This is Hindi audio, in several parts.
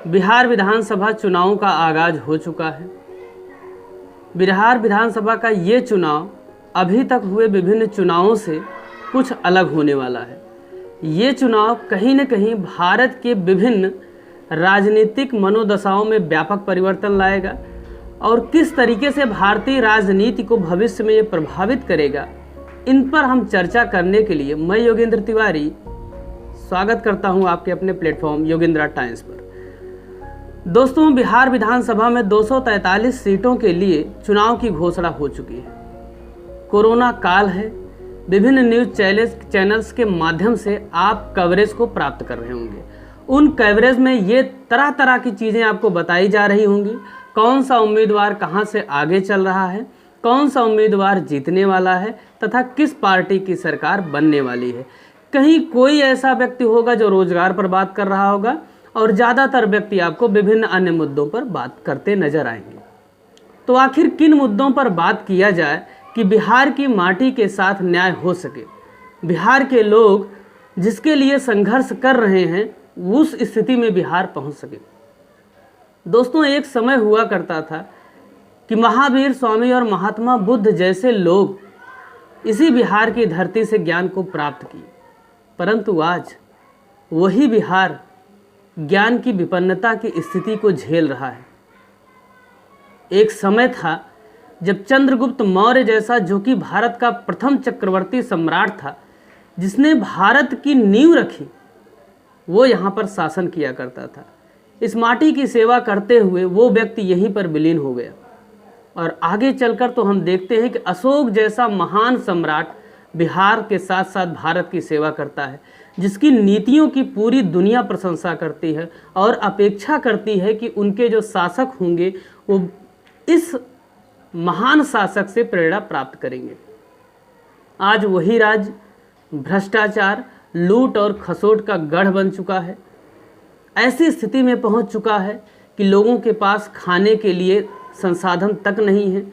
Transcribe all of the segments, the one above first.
बिहार विधानसभा चुनाव का आगाज हो चुका है। बिहार विधानसभा का ये चुनाव अभी तक हुए विभिन्न चुनावों से कुछ अलग होने वाला है। ये चुनाव कहीं न कहीं भारत के विभिन्न राजनीतिक मनोदशाओं में व्यापक परिवर्तन लाएगा और किस तरीके से भारतीय राजनीति को भविष्य में ये प्रभावित करेगा, इन पर हम चर्चा करने के लिए मैं योगेंद्र तिवारी स्वागत करता हूं आपके अपने प्लेटफॉर्म योगेंद्रा टाइम्स पर। दोस्तों, बिहार विधानसभा में 243 सीटों के लिए चुनाव की घोषणा हो चुकी है। कोरोना काल है, विभिन्न न्यूज चैनल्स के माध्यम से आप कवरेज को प्राप्त कर रहे होंगे। उन कवरेज में ये तरह तरह की चीज़ें आपको बताई जा रही होंगी। कौन सा उम्मीदवार कहां से आगे चल रहा है, कौन सा उम्मीदवार जीतने वाला है तथा किस पार्टी की सरकार बनने वाली है। कहीं कोई ऐसा व्यक्ति होगा जो रोजगार पर बात कर रहा होगा और ज़्यादातर व्यक्ति आपको विभिन्न अन्य मुद्दों पर बात करते नजर आएंगे। तो आखिर किन मुद्दों पर बात किया जाए कि बिहार की माटी के साथ न्याय हो सके, बिहार के लोग जिसके लिए संघर्ष कर रहे हैं उस स्थिति में बिहार पहुंच सके। दोस्तों, एक समय हुआ करता था कि महावीर स्वामी और महात्मा बुद्ध जैसे लोग इसी बिहार की धरती से ज्ञान को प्राप्त किए, परंतु आज वही बिहार ज्ञान की विपन्नता की स्थिति को झेल रहा है। एक समय था जब चंद्रगुप्त मौर्य जैसा, जो कि भारत का प्रथम चक्रवर्ती सम्राट था, जिसने भारत की नींव रखी, वो यहाँ पर शासन किया करता था। इस माटी की सेवा करते हुए वो व्यक्ति यहीं पर विलीन हो गया और आगे चलकर तो हम देखते हैं कि अशोक जैसा महान सम्राट बिहार के साथ साथ भारत की सेवा करता है, जिसकी नीतियों की पूरी दुनिया प्रशंसा करती है और अपेक्षा करती है कि उनके जो शासक होंगे वो इस महान शासक से प्रेरणा प्राप्त करेंगे। आज वही राज्य भ्रष्टाचार, लूट और खसोट का गढ़ बन चुका है। ऐसी स्थिति में पहुंच चुका है कि लोगों के पास खाने के लिए संसाधन तक नहीं है।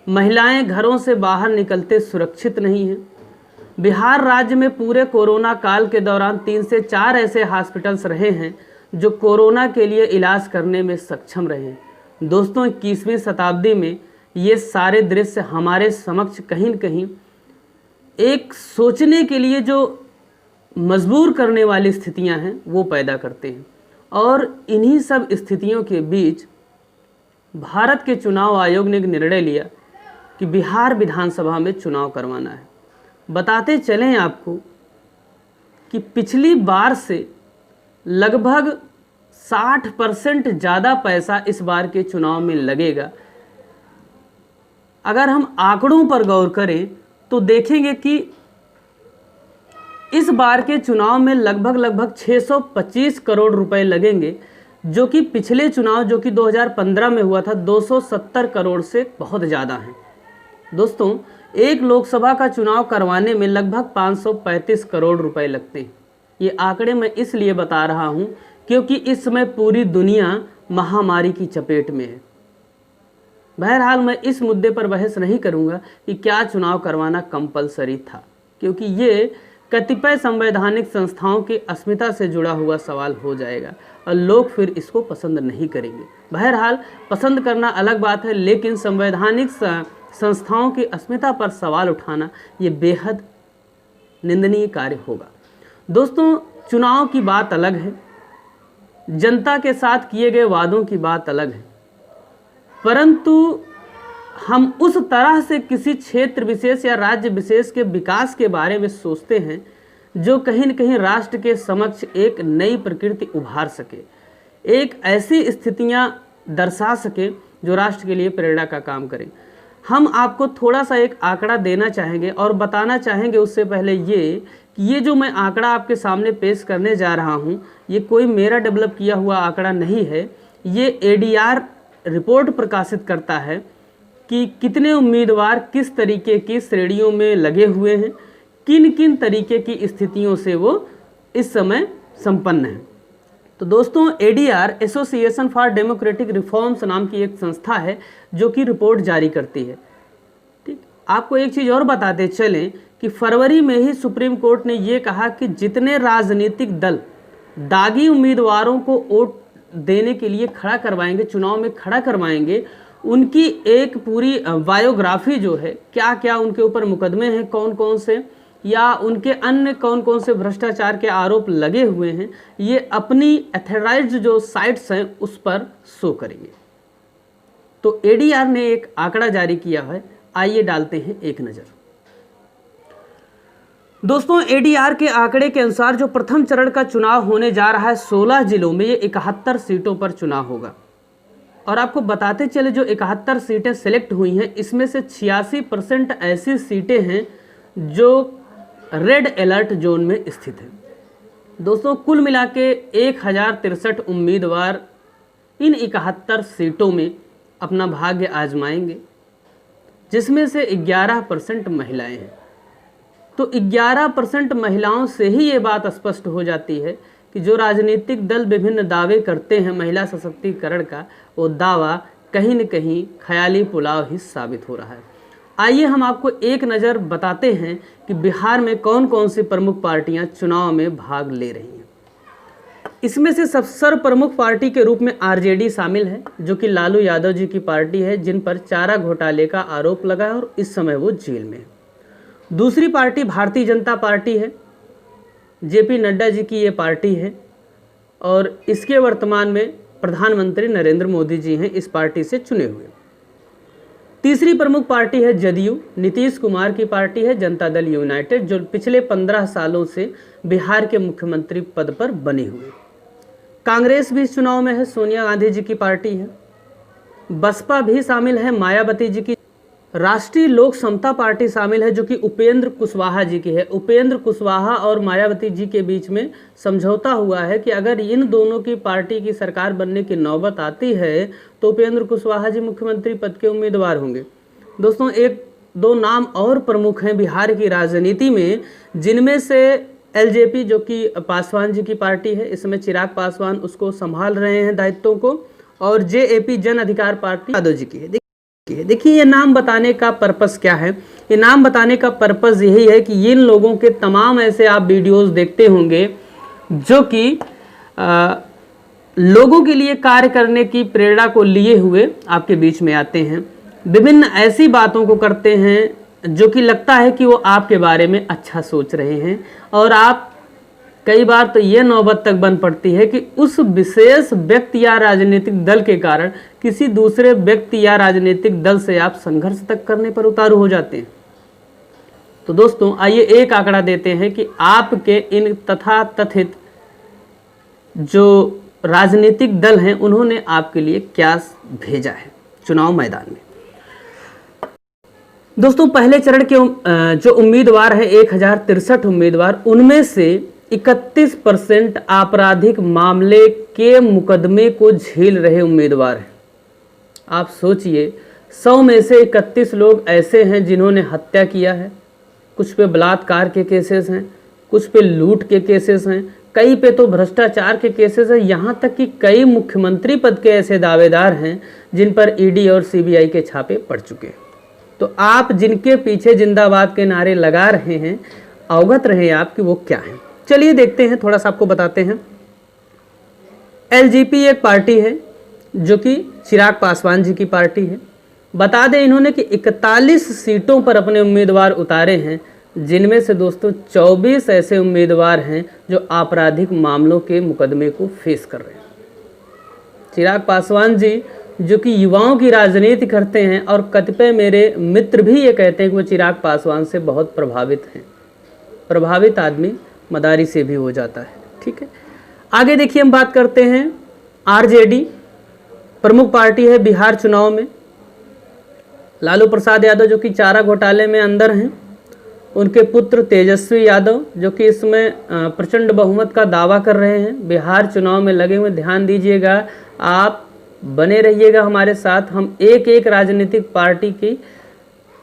महिलाएं घरों से बाहर निकलते सुरक्षित नहीं हैं। बिहार राज्य में पूरे कोरोना काल के दौरान 3 से 4 ऐसे हॉस्पिटल्स रहे हैं जो कोरोना के लिए इलाज करने में सक्षम रहे हैं। दोस्तों, 21वीं शताब्दी में ये सारे दृश्य हमारे समक्ष कहीं न कहीं एक सोचने के लिए जो मजबूर करने वाली स्थितियां हैं वो पैदा करते हैं। और इन्हीं सब स्थितियों के बीच भारत के चुनाव आयोग ने एक निर्णय लिया कि बिहार विधानसभा में चुनाव करवाना है। बताते चलें आपको कि पिछली बार से लगभग 60% ज़्यादा पैसा इस बार के चुनाव में लगेगा। अगर हम आंकड़ों पर गौर करें तो देखेंगे कि इस बार के चुनाव में लगभग 625 करोड़ रुपए लगेंगे, जो कि पिछले चुनाव जो कि 2015 में हुआ था 270 करोड़ से बहुत ज़्यादा है। दोस्तों, एक लोकसभा का चुनाव करवाने में लगभग 535 करोड़ रुपए लगते हैं। ये आंकड़े मैं इसलिए बता रहा हूँ क्योंकि इस समय पूरी दुनिया महामारी की चपेट में है। बहरहाल मैं इस मुद्दे पर बहस नहीं करूँगा कि क्या चुनाव करवाना कंपलसरी था, क्योंकि ये कतिपय संवैधानिक संस्थाओं की अस्मिता से जुड़ा हुआ सवाल हो जाएगा और लोग फिर इसको पसंद नहीं करेंगे। बहरहाल पसंद करना अलग बात है, लेकिन संवैधानिक संस्थाओं की अस्मिता पर सवाल उठाना ये बेहद निंदनीय कार्य होगा। दोस्तों, चुनाव की बात अलग है, जनता के साथ किए गए वादों की बात अलग है, परंतु हम उस तरह से किसी क्षेत्र विशेष या राज्य विशेष के विकास के बारे में सोचते हैं जो कहीं न कहीं राष्ट्र के समक्ष एक नई प्रकृति उभार सके, एक ऐसी स्थितियां दर्शा सके जो राष्ट्र के लिए प्रेरणा का काम करें। हम आपको थोड़ा सा एक आंकड़ा देना चाहेंगे और बताना चाहेंगे उससे पहले ये जो मैं आंकड़ा आपके सामने पेश करने जा रहा हूँ, ये कोई मेरा डेवलप किया हुआ आंकड़ा नहीं है। ये ADR रिपोर्ट प्रकाशित करता है कि कितने उम्मीदवार किस तरीके की श्रेणियों में लगे हुए हैं, किन किन तरीके की स्थितियों से वो इस समय संपन्न हैं। तो दोस्तों, ADR association for democratic reforms नाम की एक संस्था है जो कि रिपोर्ट जारी करती है। ठीक, आपको एक चीज़ और बताते चलें कि फरवरी में ही सुप्रीम कोर्ट ने ये कहा कि जितने राजनीतिक दल दागी उम्मीदवारों को देने के लिए खड़ा करवाएंगे, चुनाव में खड़ा करवाएंगे, उनकी एक पूरी बायोग्राफी जो है, क्या क्या उनके ऊपर मुकदमे हैं, कौन कौन से, या उनके अन्य कौन कौन से भ्रष्टाचार के आरोप लगे हुए हैं, ये अपनी अथॉराइज्ड जो साइट्स हैं उस पर शो करेंगे। तो एडीआर ने एक आंकड़ा जारी किया है, आइए डालते हैं एक नज़र। दोस्तों, एडीआर के आंकड़े के अनुसार जो प्रथम चरण का चुनाव होने जा रहा है 16 जिलों में, ये 71 सीटों पर चुनाव होगा। और आपको बताते चले, जो 71 सीटें सेलेक्ट हुई हैं, इसमें से 86% ऐसी सीटें हैं जो रेड अलर्ट जोन में स्थित हैं। दोस्तों, कुल मिला के 1063 उम्मीदवार इन 71 सीटों में अपना भाग्य आजमाएंगे, जिसमें से 11% महिलाएं हैं। तो 11% महिलाओं से ही ये बात स्पष्ट हो जाती है कि जो राजनीतिक दल विभिन्न दावे करते हैं महिला सशक्तिकरण का, वो दावा कहीं न कहीं ख्याली पुलाव ही साबित हो रहा है। आइए हम आपको एक नज़र बताते हैं कि बिहार में कौन कौन सी प्रमुख पार्टियां चुनाव में भाग ले रही हैं। इसमें से सबसे सर्वप्रमुख पार्टी के रूप में आरजेडी शामिल है, जो कि लालू यादव जी की पार्टी है, जिन पर चारा घोटाले का आरोप लगा है और इस समय वो जेल में है। दूसरी पार्टी भारतीय जनता पार्टी है, जेपी नड्डा जी की ये पार्टी है और इसके वर्तमान में प्रधानमंत्री नरेंद्र मोदी जी हैं, इस पार्टी से चुने हुए। तीसरी प्रमुख पार्टी है जदयू, नीतीश कुमार की पार्टी है, जनता दल यूनाइटेड, जो पिछले 15 सालों से बिहार के मुख्यमंत्री पद पर बने हुए। कांग्रेस भी इस चुनाव में है, सोनिया गांधी जी की पार्टी है। बसपा भी शामिल है, मायावती जी की। राष्ट्रीय लोक समता पार्टी शामिल है, जो कि उपेंद्र कुशवाहा जी की है। उपेंद्र कुशवाहा और मायावती जी के बीच में समझौता हुआ है कि अगर इन दोनों की पार्टी की सरकार बनने की नौबत आती है तो उपेंद्र कुशवाहा जी मुख्यमंत्री पद के उम्मीदवार होंगे। दोस्तों, एक दो नाम और प्रमुख हैं बिहार की राजनीति में, जिनमें से एलजेपी, जो कि पासवान जी की पार्टी है, इसमें चिराग पासवान उसको संभाल रहे हैं दायित्वों को, और जेएपी जन अधिकार पार्टी यादव जी की है। देखिए, ये नाम बताने का पर्पस क्या है? ये नाम बताने का पर्पस यही है कि इन लोगों के तमाम ऐसे आप वीडियोस देखते होंगे जो कि लोगों के लिए कार्य करने की प्रेरणा को लिए हुए आपके बीच में आते हैं, विभिन्न ऐसी बातों को करते हैं जो कि लगता है कि वो आपके बारे में अच्छा सोच रहे हैं, और आप कई बार तो ये नौबत तक बन पड़ती है कि उस विशेष व्यक्ति या राजनीतिक दल के कारण किसी दूसरे व्यक्ति या राजनीतिक दल से आप संघर्ष तक करने पर उतारू हो जाते हैं। तो दोस्तों, आइए एक आंकड़ा देते हैं कि आपके इन तथाकथित जो राजनीतिक दल हैं उन्होंने आपके लिए क्या भेजा है चुनाव मैदान में। दोस्तों, पहले चरण के जो उम्मीदवार हैं 1063 उम्मीदवार, उनमें से 31% आपराधिक मामले के मुकदमे को झेल रहे उम्मीदवार हैं। आप सोचिए, 100 में से 31 लोग ऐसे हैं जिन्होंने हत्या किया है, कुछ पे बलात्कार के केसेस हैं, कुछ पे लूट के केसेस हैं, कई पे तो भ्रष्टाचार के केसेस हैं, यहाँ तक कि कई मुख्यमंत्री पद के ऐसे दावेदार हैं जिन पर ईडी और सीबीआई के छापे पड़ चुके हैं। तो आप जिनके पीछे जिंदाबाद के नारे लगा रहे हैं, अवगत रहे आप कि वो क्या हैं। चलिए देखते हैं, थोड़ा सा आपको बताते हैं। एलजेपी एक पार्टी है जो कि चिराग पासवान जी की पार्टी है। बता दें, इन्होंने कि 41 सीटों पर अपने उम्मीदवार उतारे हैं, जिनमें से दोस्तों 24 ऐसे उम्मीदवार हैं जो आपराधिक मामलों के मुकदमे को फेस कर रहे हैं। चिराग पासवान जी जो कि युवाओं की राजनीति करते हैं, और कतिपय मेरे मित्र भी ये कहते हैं कि वो चिराग पासवान से बहुत प्रभावित हैं। प्रभावित आदमी मदारी से भी हो जाता है। ठीक है, आगे देखिए, हम बात करते हैं आरजेडी, प्रमुख पार्टी है बिहार चुनाव में। लालू प्रसाद यादव जो कि चारा घोटाले में अंदर हैं, उनके पुत्र तेजस्वी यादव जो कि इसमें प्रचंड बहुमत का दावा कर रहे हैं, बिहार चुनाव में लगे हुए। ध्यान दीजिएगा, आप बने रहिएगा हमारे साथ। हम एक एक राजनीतिक पार्टी की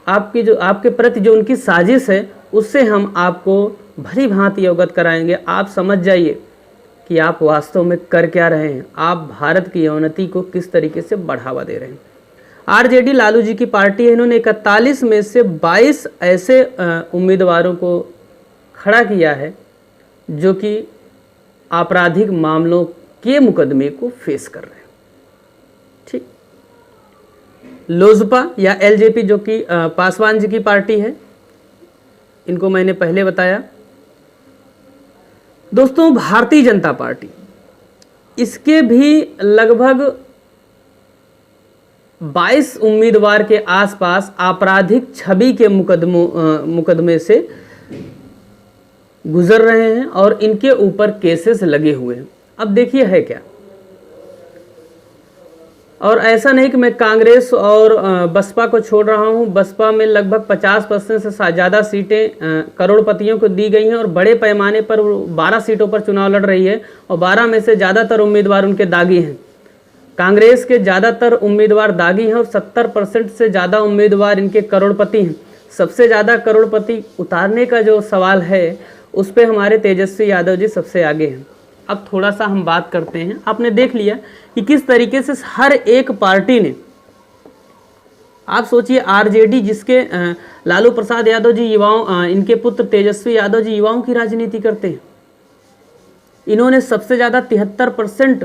आपके प्रति जो उनकी साजिश है उससे हम आपको भली भांति अवगत कराएंगे। आप समझ जाइए कि आप वास्तव में कर क्या रहे हैं, आप भारत की उन्नति को किस तरीके से बढ़ावा दे रहे हैं। आरजेडी लालू जी की पार्टी है। इन्होंने 41 में से 22 ऐसे उम्मीदवारों को खड़ा किया है जो कि आपराधिक मामलों के मुकदमे को फेस कर रहे हैं। ठीक, लोजपा या एलजेपी जो कि पासवान जी की पार्टी है, इनको मैंने पहले बताया। दोस्तों, भारतीय जनता पार्टी, इसके भी लगभग 22 उम्मीदवार के आसपास आपराधिक छवि के मुकदमे से गुजर रहे हैं और इनके ऊपर केसेस लगे हुए हैं। अब देखिए है क्या, और ऐसा नहीं कि मैं कांग्रेस और बसपा को छोड़ रहा हूं। बसपा में लगभग 50% से ज़्यादा सीटें करोड़पतियों को दी गई हैं और बड़े पैमाने पर 12 सीटों पर चुनाव लड़ रही है और 12 में से ज़्यादातर उम्मीदवार उनके दागी हैं। कांग्रेस के ज़्यादातर उम्मीदवार दागी हैं और 70% से ज़्यादा उम्मीदवार इनके करोड़पति हैं। सबसे ज़्यादा करोड़पति उतारने का जो सवाल है उस पर हमारे तेजस्वी यादव जी सबसे आगे हैं। अब थोड़ा सा हम बात करते हैं। आपने देख लिया कि किस तरीके से हर एक पार्टी ने, आप सोचिए आरजेडी जिसके लालू प्रसाद यादव जी युवाओं, इनके पुत्र तेजस्वी यादव जी युवाओं की राजनीति करते हैं। इन्होंने सबसे ज़्यादा 73%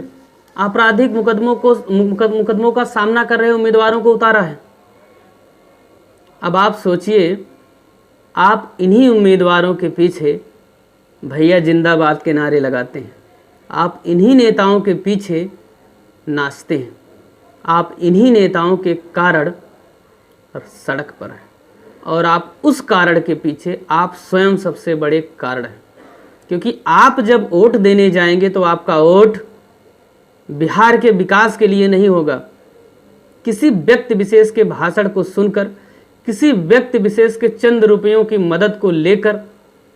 आपराधिक मुकदमों का सामना कर रहे उम्मीदवारों को उतारा है। अब आप सोचिए, आप इन्हीं उम्मीदवारों के पीछे भैया जिंदाबाद के नारे लगाते हैं, आप इन्हीं नेताओं के पीछे नाचते हैं, आप इन्हीं नेताओं के कारण सड़क पर हैं और आप उस कारण के पीछे आप स्वयं सबसे बड़े कारण हैं। क्योंकि आप जब वोट देने जाएंगे तो आपका वोट बिहार के विकास के लिए नहीं होगा। किसी व्यक्ति विशेष के भाषण को सुनकर, किसी व्यक्ति विशेष के चंद रुपयों की मदद को लेकर,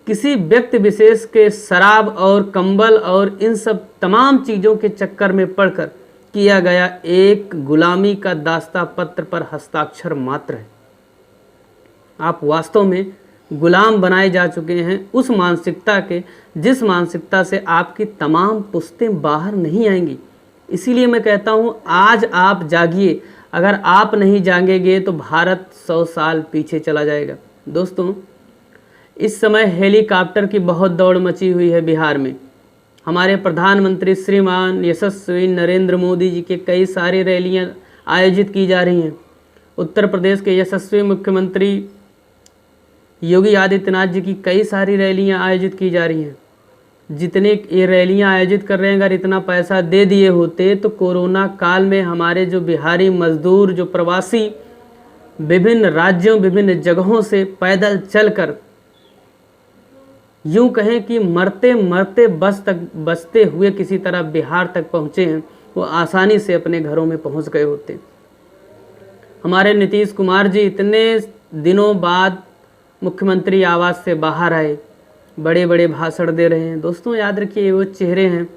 किसी व्यक्ति विशेष के शराब और कंबल और इन सब तमाम चीज़ों के चक्कर में पड़कर किया गया एक गुलामी का दास्ता पत्र पर हस्ताक्षर मात्र है। आप वास्तव में गुलाम बनाए जा चुके हैं उस मानसिकता के, जिस मानसिकता से आपकी तमाम पुश्तें बाहर नहीं आएंगी। इसीलिए मैं कहता हूं, आज आप जागिए। अगर आप नहीं जागेंगे तो भारत 100 साल पीछे चला जाएगा। दोस्तों, इस समय हेलीकॉप्टर की बहुत दौड़ मची हुई है बिहार में। हमारे प्रधानमंत्री श्रीमान यशस्वी नरेंद्र मोदी जी के कई सारी रैलियां आयोजित की जा रही हैं। उत्तर प्रदेश के यशस्वी मुख्यमंत्री योगी आदित्यनाथ जी की कई सारी रैलियां आयोजित की जा रही हैं। जितने ये रैलियां आयोजित कर रहे हैं, अगर इतना पैसा दे दिए होते तो कोरोना काल में हमारे जो बिहारी मजदूर, जो प्रवासी विभिन्न राज्यों, विभिन्न जगहों से पैदल चलकर, यूं कहें कि मरते मरते बचते हुए किसी तरह बिहार तक पहुँचे हैं, वो आसानी से अपने घरों में पहुँच गए होते। हमारे नीतीश कुमार जी इतने दिनों बाद मुख्यमंत्री आवास से बाहर आए, बड़े बड़े भाषण दे रहे हैं। दोस्तों, याद रखिए, वो चेहरे हैं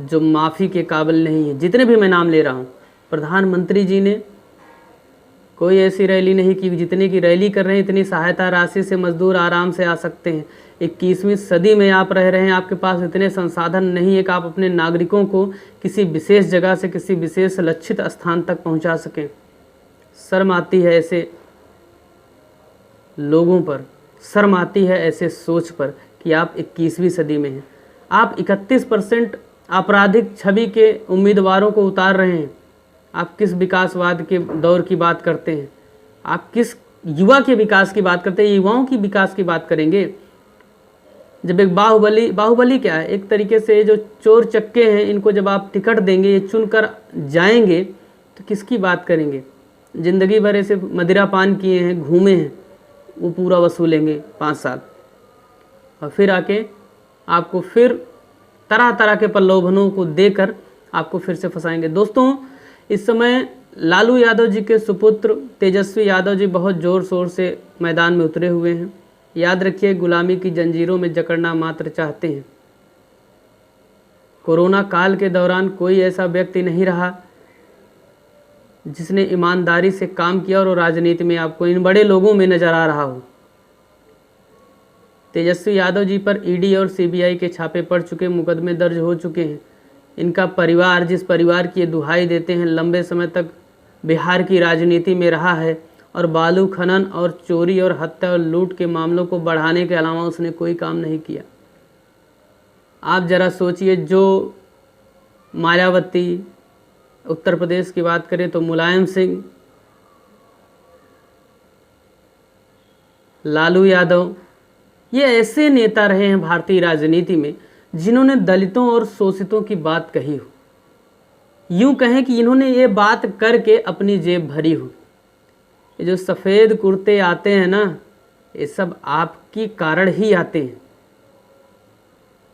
जो माफ़ी के काबिल नहीं है। जितने भी मैं नाम ले रहा हूँ, प्रधानमंत्री जी ने कोई ऐसी रैली नहीं की। जितने की रैली कर रहे हैं, इतनी सहायता राशि से मजदूर आराम से आ सकते हैं। 21वीं सदी में आप रह रहे हैं, आपके पास इतने संसाधन नहीं है कि आप अपने नागरिकों को किसी विशेष जगह से किसी विशेष लक्षित स्थान तक पहुंचा सकें। शर्म आती है ऐसे लोगों पर, शर्म आती है ऐसे सोच पर कि आप 21वीं सदी में हैं। आप 31% आपराधिक छवि के उम्मीदवारों को उतार रहे हैं। आप किस विकासवाद के दौर की बात करते हैं? आप किस युवा के विकास की बात करते हैं? युवाओं की विकास की बात करेंगे? जब एक बाहुबली क्या है, एक तरीके से जो चोर चक्के हैं, इनको जब आप टिकट देंगे, ये चुनकर जाएंगे, तो किसकी बात करेंगे? ज़िंदगी भर ऐसे मदिरा पान किए हैं, घूमे हैं, वो पूरा वसूलेंगे 5 साल और फिर आके आपको फिर तरह तरह के प्रलोभनों को देकर आपको फिर से फंसाएंगे। दोस्तों, इस समय लालू यादव जी के सुपुत्र तेजस्वी यादव जी बहुत ज़ोर शोर से मैदान में उतरे हुए हैं। याद रखिए, गुलामी की जंजीरों में जकड़ना मात्र चाहते हैं। कोरोना काल के दौरान कोई ऐसा व्यक्ति नहीं रहा जिसने ईमानदारी से काम किया और राजनीति में आपको इन बड़े लोगों में नजर आ रहा हो। तेजस्वी यादव जी पर ईडी और सीबीआई के छापे पड़ चुके, मुकदमे दर्ज हो चुके हैं। इनका परिवार, जिस परिवार की ये दुहाई देते हैं, लंबे समय तक बिहार की राजनीति में रहा है और बालू खनन और चोरी और हत्या और लूट के मामलों को बढ़ाने के अलावा उसने कोई काम नहीं किया। आप जरा सोचिए, जो मायावती, उत्तर प्रदेश की बात करें तो मुलायम सिंह, लालू यादव, ये ऐसे नेता रहे हैं भारतीय राजनीति में जिन्होंने दलितों और शोषितों की बात कही हो। यूं कहें कि इन्होंने ये बात करके अपनी जेब भरी हो। ये जो सफ़ेद कुर्ते आते हैं ना, ये सब आपके कारण ही आते हैं।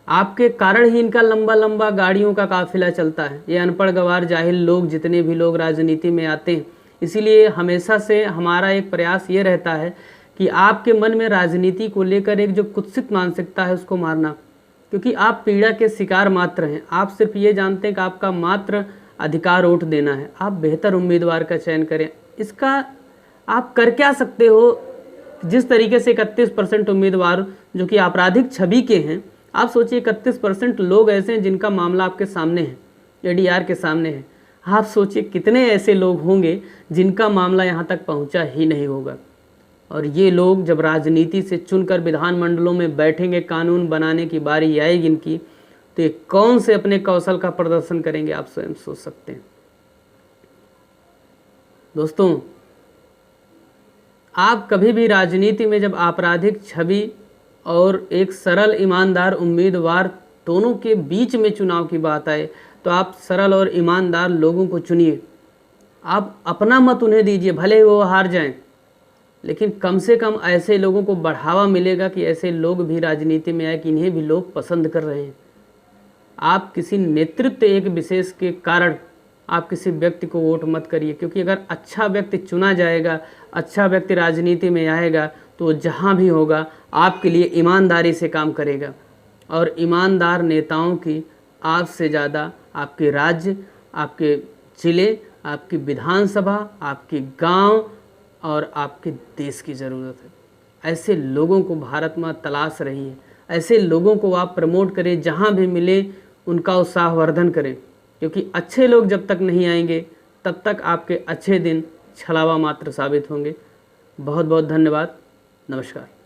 आपके कारण ही इनका लंबा लंबा गाड़ियों का काफिला चलता है। ये अनपढ़ गंवार जाहिल लोग, जितने भी लोग राजनीति में आते हैं, इसीलिए हमेशा से हमारा एक प्रयास ये रहता है कि आपके मन में राजनीति को लेकर एक जो कुत्सित मानसिकता है उसको मारना, क्योंकि आप पीड़ा के शिकार मात्र हैं। आप सिर्फ ये जानते हैं कि आपका मात्र अधिकार वोट देना है। आप बेहतर उम्मीदवार का चयन करें। इसका आप कर क्या सकते हो? जिस तरीके से 31% उम्मीदवार जो कि आपराधिक छवि के हैं, आप सोचिए 31% लोग ऐसे हैं जिनका मामला आपके सामने है, एडीआर के सामने है। आप सोचिए कितने ऐसे लोग होंगे जिनका मामला यहाँ तक पहुँचा ही नहीं होगा। और ये लोग जब राजनीति से चुनकर विधानमंडलों में बैठेंगे, कानून बनाने की बारी आएगी इनकी, तो ये कौन से अपने कौशल का प्रदर्शन करेंगे, आप स्वयं सोच सकते हैं। दोस्तों, आप कभी भी राजनीति में जब आपराधिक छवि और एक सरल ईमानदार उम्मीदवार दोनों के बीच में चुनाव की बात आए, तो आप सरल और ईमानदार लोगों को चुनिए। आप अपना मत उन्हें दीजिए, भले वो हार जाएं, लेकिन कम से कम ऐसे लोगों को बढ़ावा मिलेगा कि ऐसे लोग भी राजनीति में आए, कि इन्हें भी लोग पसंद कर रहे हैं। आप किसी नेतृत्व एक विशेष के कारण आप किसी व्यक्ति को वोट मत करिए, क्योंकि अगर अच्छा व्यक्ति चुना जाएगा, अच्छा व्यक्ति राजनीति में आएगा, तो वो जहाँ भी होगा आपके लिए ईमानदारी से काम करेगा। और ईमानदार नेताओं की आपसे ज़्यादा आपके राज्य, आपके ज़िले, आपकी विधानसभा, आपके गांव और आपके देश की ज़रूरत है। ऐसे लोगों को भारत माँ तलाश रही है। ऐसे लोगों को आप प्रमोट करें, जहाँ भी मिले उनका उत्साहवर्धन करें, क्योंकि अच्छे लोग जब तक नहीं आएंगे तब तक आपके अच्छे दिन छलावा मात्र साबित होंगे। बहुत बहुत धन्यवाद। नमस्कार।